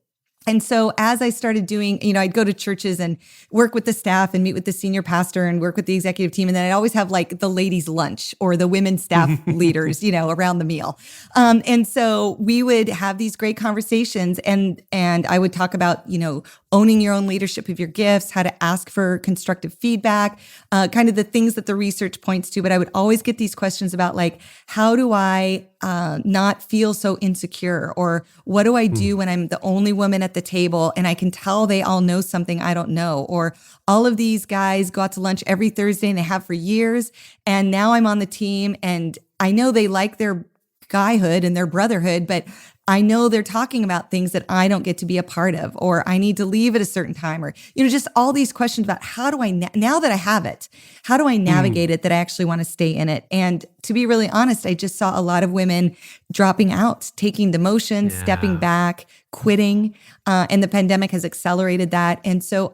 And so as I started doing, I'd go to churches and work with the staff and meet with the senior pastor and work with the executive team. And then I'd always have like the ladies' lunch or the women's staff leaders, around the meal. And so we would have these great conversations and I would talk about, owning your own leadership of your gifts, how to ask for constructive feedback, kind of the things that the research points to. But I would always get these questions about like, how do I not feel so insecure? Or what do I do when I'm the only woman at the table and I can tell they all know something I don't know? Or all of these guys go out to lunch every Thursday and they have for years. And now I'm on the team and I know they like their guyhood and their brotherhood, but I know they're talking about things that I don't get to be a part of, or I need to leave at a certain time, or, just all these questions about how do I, now that I have it, how do I navigate it that I actually want to stay in it? And to be really honest, I just saw a lot of women dropping out, taking demotions, stepping back, quitting, and the pandemic has accelerated that. And so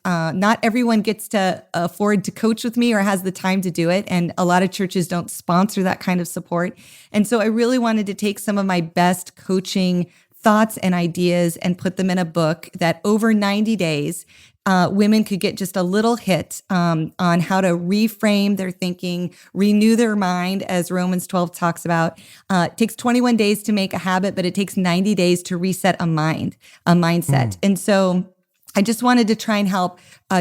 not everyone gets to afford to coach with me or has the time to do it. And a lot of churches don't sponsor that kind of support. And so I really wanted to take some of my best coaching thoughts and ideas and put them in a book that over 90 days, women could get just a little hit on how to reframe their thinking, renew their mind, as Romans 12 talks about. It takes 21 days to make a habit, but it takes 90 days to reset a mindset. And so I just wanted to try and help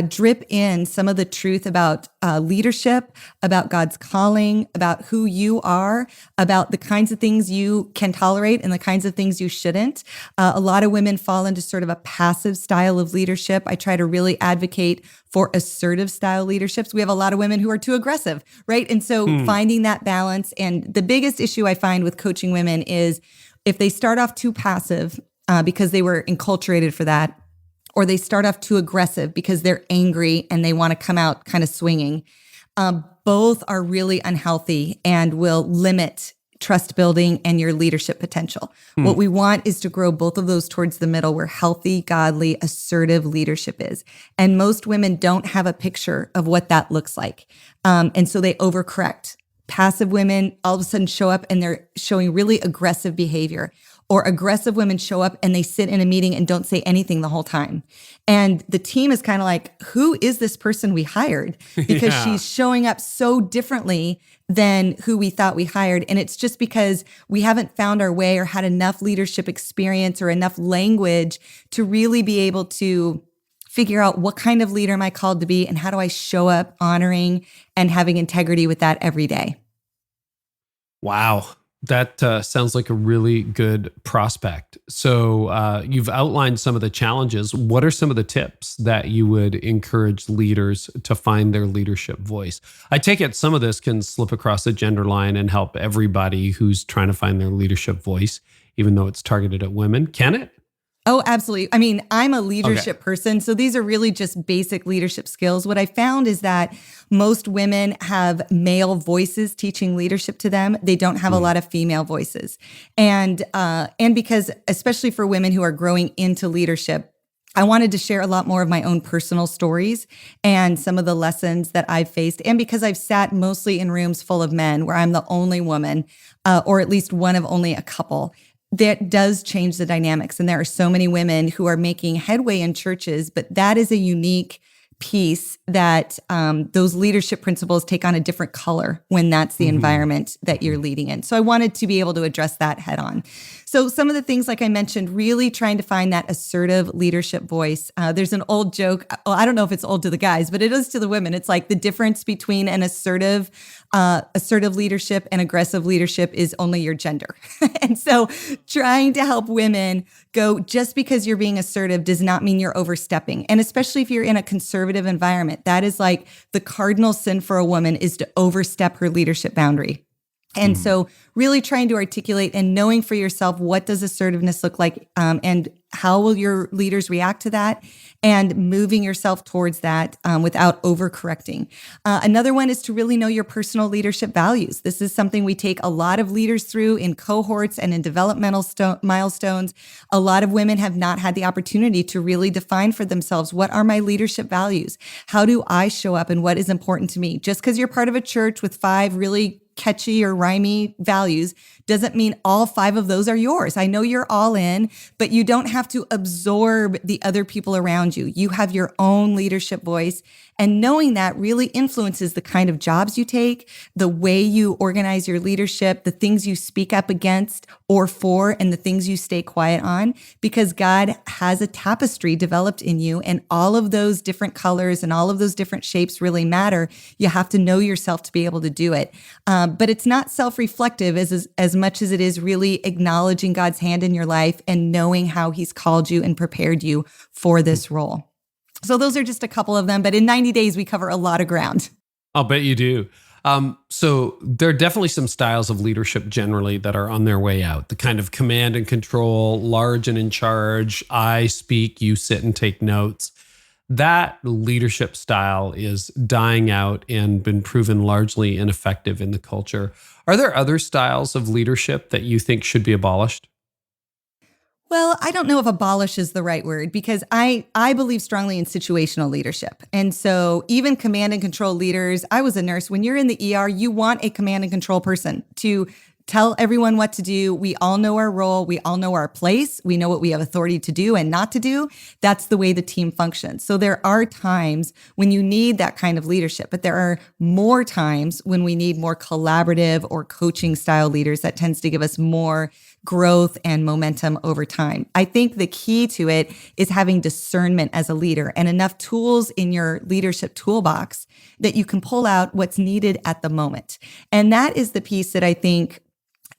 drip in some of the truth about leadership, about God's calling, about who you are, about the kinds of things you can tolerate and the kinds of things you shouldn't. A lot of women fall into sort of a passive style of leadership. I try to really advocate for assertive style leaderships. We have a lot of women who are too aggressive, right? And so finding that balance. And the biggest issue I find with coaching women is if they start off too passive because they were enculturated for that, or they start off too aggressive because they're angry and they want to come out kind of swinging. Both are really unhealthy and will limit trust building and your leadership potential. What we want is to grow both of those towards the middle where healthy, godly, assertive leadership is. And most women don't have a picture of what that looks like. And so they overcorrect. Passive women all of a sudden show up and they're showing really aggressive behavior. Or aggressive women show up and they sit in a meeting and don't say anything the whole time. And the team is kind of like, who is this person we hired? Because she's showing up so differently than who we thought we hired. And it's just because we haven't found our way or had enough leadership experience or enough language to really be able to figure out what kind of leader am I called to be and how do I show up honoring and having integrity with that every day. Wow. That sounds like a really good prospect. So you've outlined some of the challenges. What are some of the tips that you would encourage leaders to find their leadership voice? I take it some of this can slip across the gender line and help everybody who's trying to find their leadership voice, even though it's targeted at women. Can it? Oh, absolutely. I mean, I'm a leadership person, so these are really just basic leadership skills. What I found is that most women have male voices teaching leadership to them. They don't have a lot of female voices. And because, especially for women who are growing into leadership, I wanted to share a lot more of my own personal stories and some of the lessons that I've faced. And because I've sat mostly in rooms full of men where I'm the only woman, or at least one of only a couple, that does change the dynamics. And there are so many women who are making headway in churches, but that is a unique piece that those leadership principles take on a different color when that's the environment that you're leading in. So I wanted to be able to address that head on. So some of the things, like I mentioned, really trying to find that assertive leadership voice. There's an old joke. Well, I don't know if it's old to the guys, but it is to the women. It's like the difference between an assertive leadership and aggressive leadership is only your gender. And so trying to help women go, just because you're being assertive does not mean you're overstepping. And especially if you're in a conservative environment, that is like the cardinal sin for a woman is to overstep her leadership boundary. And so really trying to articulate and knowing for yourself, what does assertiveness look like, and how will your leaders react to that, and moving yourself towards that without overcorrecting. Another one is to really know your personal leadership values. This is something we take a lot of leaders through in cohorts and in developmental milestones. A lot of women have not had the opportunity to really define for themselves, what are my leadership values? How do I show up and what is important to me? Just because you're part of a church with 5 really catchy or rhymey values doesn't mean all 5 of those are yours. I know you're all in, but you don't have to absorb the other people around you. You have your own leadership voice. And knowing that really influences the kind of jobs you take, the way you organize your leadership, the things you speak up against or for, and the things you stay quiet on, because God has a tapestry developed in you, and all of those different colors and all of those different shapes really matter. You have to know yourself to be able to do it. But it's not self-reflective as much as it is really acknowledging God's hand in your life and knowing how He's called you and prepared you for this role. So those are just a couple of them, but in 90 days, we cover a lot of ground. I'll bet you do. So there are definitely some styles of leadership generally that are on their way out. The kind of command and control, large and in charge, I speak, you sit and take notes. That leadership style is dying out and been proven largely ineffective in the culture. Are there other styles of leadership that you think should be abolished? Well, I don't know if abolish is the right word, because I believe strongly in situational leadership. And so even command and control leaders, I was a nurse. When you're in the ER, you want a command and control person to tell everyone what to do. We all know our role. We all know our place. We know what we have authority to do and not to do. That's the way the team functions. So there are times when you need that kind of leadership, but there are more times when we need more collaborative or coaching style leaders that tends to give us more growth and momentum over time. I think the key to it is having discernment as a leader and enough tools in your leadership toolbox that you can pull out what's needed at the moment. And that is the piece that I think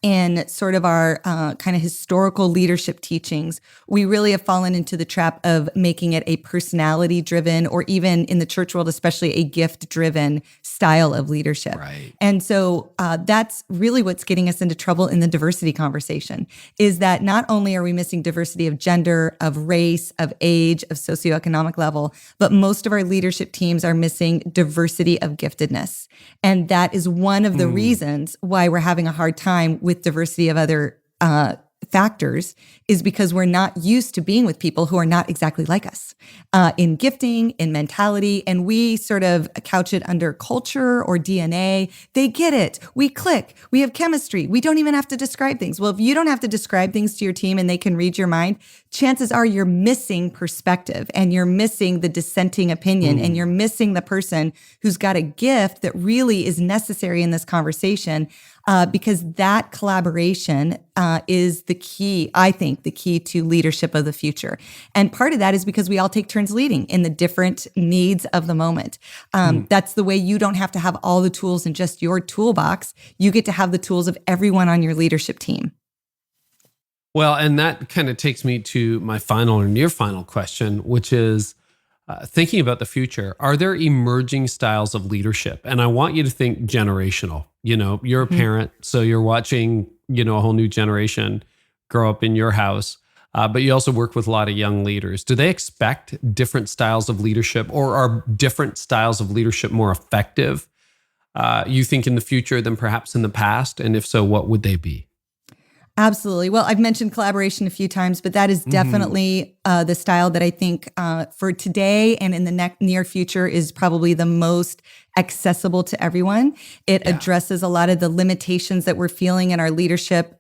in sort of our kind of historical leadership teachings, we really have fallen into the trap of making it a personality-driven, or even in the church world, especially a gift-driven style of leadership. Right. And so that's really what's getting us into trouble in the diversity conversation, is that not only are we missing diversity of gender, of race, of age, of socioeconomic level, but most of our leadership teams are missing diversity of giftedness. And that is one of the reasons why we're having a hard time with diversity of other factors, is because we're not used to being with people who are not exactly like us in gifting, in mentality, and we sort of couch it under culture or DNA. They get it. We click. We have chemistry. We don't even have to describe things. Well, if you don't have to describe things to your team and they can read your mind, chances are you're missing perspective and you're missing the dissenting opinion and you're missing the person who's got a gift that really is necessary in this conversation. Because that collaboration is the key, I think, the key to leadership of the future. And part of that is because we all take turns leading in the different needs of the moment. That's the way you don't have to have all the tools in just your toolbox. You get to have the tools of everyone on your leadership team. Well, and that kind of takes me to my final or near final question, which is thinking about the future. Are there emerging styles of leadership? And I want you to think generational. You know, you're a parent, so you're watching, a whole new generation grow up in your house. But you also work with a lot of young leaders. Do they expect different styles of leadership, or are different styles of leadership more effective, you think, in the future than perhaps in the past? And if so, what would they be? Absolutely. Well, I've mentioned collaboration a few times, but that is definitely the style that I think for today and in the near future is probably the most accessible to everyone. It addresses a lot of the limitations that we're feeling in our leadership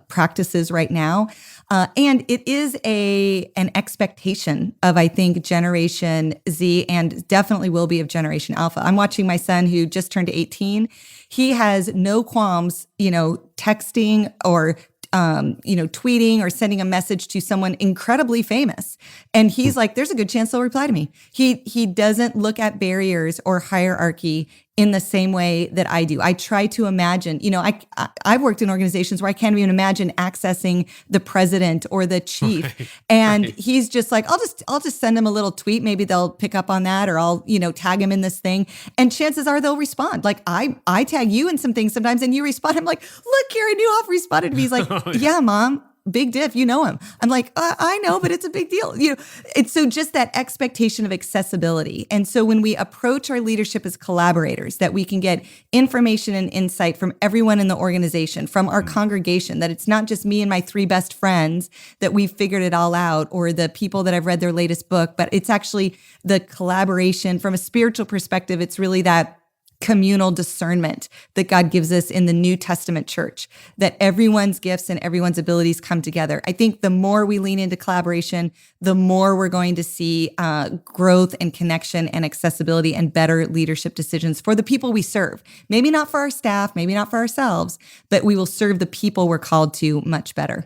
practices right now. And it is an expectation of, I think, Generation Z, and definitely will be of Generation Alpha. I'm watching my son, who just turned 18. He has no qualms, texting or tweeting or sending a message to someone incredibly famous. And he's like, there's a good chance they'll reply to me. He doesn't look at barriers or hierarchy in the same way that I do. I try to imagine, I've worked in organizations where I can't even imagine accessing the president or the chief. And he's just like, I'll just send him a little tweet. Maybe they'll pick up on that, or I'll, tag him in this thing. And chances are they'll respond. Like I tag you in some things sometimes and you respond. I'm like, look, Carey Nieuwhof responded to me. He's like, yeah, Mom. Big diff, you know him. I'm like, I know, but it's a big deal. It's so just that expectation of accessibility. And so when we approach our leadership as collaborators, that we can get information and insight from everyone in the organization, from our congregation, that it's not just me and my 3 best friends that we've figured it all out, or the people that I've read their latest book, but it's actually the collaboration from a spiritual perspective. It's really that communal discernment that God gives us in the New Testament church, that everyone's gifts and everyone's abilities come together. I think the more we lean into collaboration, the more we're going to see growth and connection and accessibility and better leadership decisions for the people we serve. Maybe not for our staff, maybe not for ourselves, but we will serve the people we're called to much better.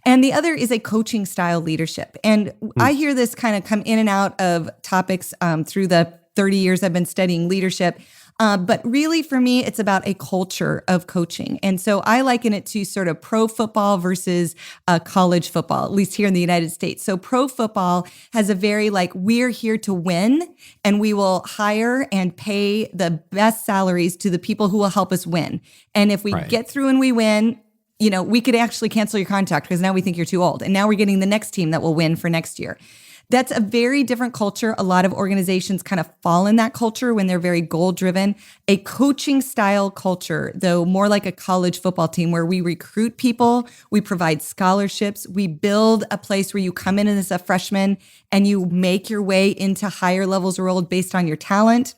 And the other is a coaching style leadership. And I hear this kind of come in and out of topics through the 30 years I've been studying leadership. But really, for me, it's about a culture of coaching. And so I liken it to sort of pro football versus college football, at least here in the United States. So pro football has a very we're here to win, and we will hire and pay the best salaries to the people who will help us win. And if we get through and we win, we could actually cancel your contract because now we think you're too old. And now we're getting the next team that will win for next year. That's a very different culture. A lot of organizations kind of fall in that culture when they're very goal-driven. A coaching style culture, though, more like a college football team where we recruit people, we provide scholarships, we build a place where you come in as a freshman and you make your way into higher levels of role based on your talent.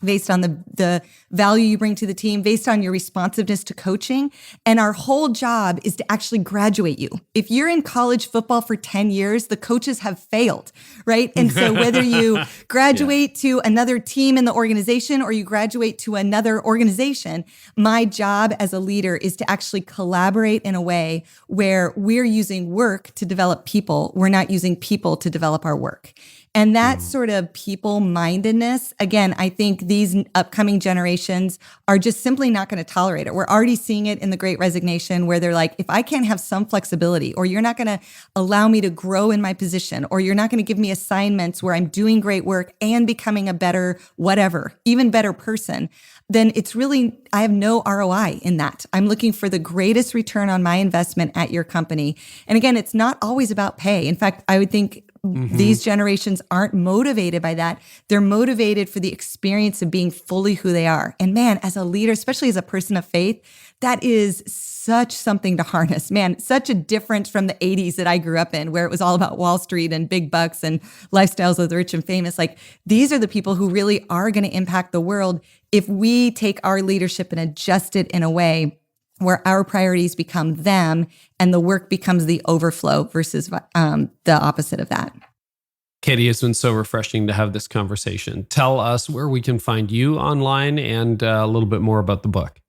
based on the value you bring to the team, based on your responsiveness to coaching. And our whole job is to actually graduate you. If you're in college football for 10 years, the coaches have failed, right? And so whether you graduate to another team in the organization or you graduate to another organization, my job as a leader is to actually collaborate in a way where we're using work to develop people. We're not using people to develop our work. And that sort of people-mindedness, again, I think these upcoming generations are just simply not going to tolerate it. We're already seeing it in the Great Resignation where they're like, if I can't have some flexibility, or you're not going to allow me to grow in my position, or you're not going to give me assignments where I'm doing great work and becoming a better whatever, even better person, then it's really, I have no ROI in that. I'm looking for the greatest return on my investment at your company. And again, it's not always about pay. In fact, I would think these generations aren't motivated by that. They're motivated for the experience of being fully who they are. And man, as a leader, especially as a person of faith, that is such something to harness. Man, such a difference from the 80s that I grew up in, where it was all about Wall Street and big bucks and lifestyles of the rich and famous. Like, these are the people who really are going to impact the world if we take our leadership and adjust it in a way where our priorities become them and the work becomes the overflow versus the opposite of that. Kadi, it's been so refreshing to have this conversation. Tell us where we can find you online and a little bit more about the book.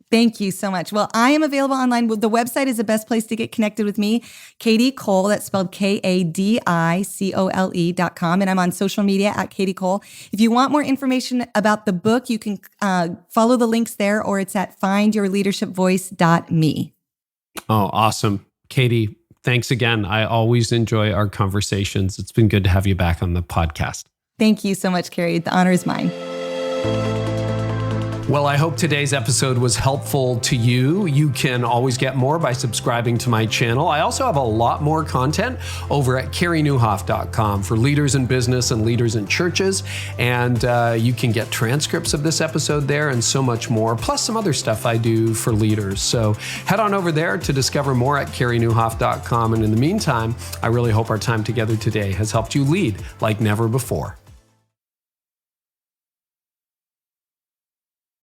Thank you so much. Well, I am available online. The website is the best place to get connected with me. Kadi Cole, that's spelled KADICOLE.com. And I'm on social media at Kadi Cole. If you want more information about the book, you can follow the links there, or it's at findyourleadershipvoice.me. Oh, awesome. Kadi, thanks again. I always enjoy our conversations. It's been good to have you back on the podcast. Thank you so much, Carey. The honor is mine. Well, I hope today's episode was helpful to you. You can always get more by subscribing to my channel. I also have a lot more content over at CareyNieuwhof.com for leaders in business and leaders in churches. And you can get transcripts of this episode there and so much more, plus some other stuff I do for leaders. So head on over there to discover more at CareyNieuwhof.com. And in the meantime, I really hope our time together today has helped you lead like never before.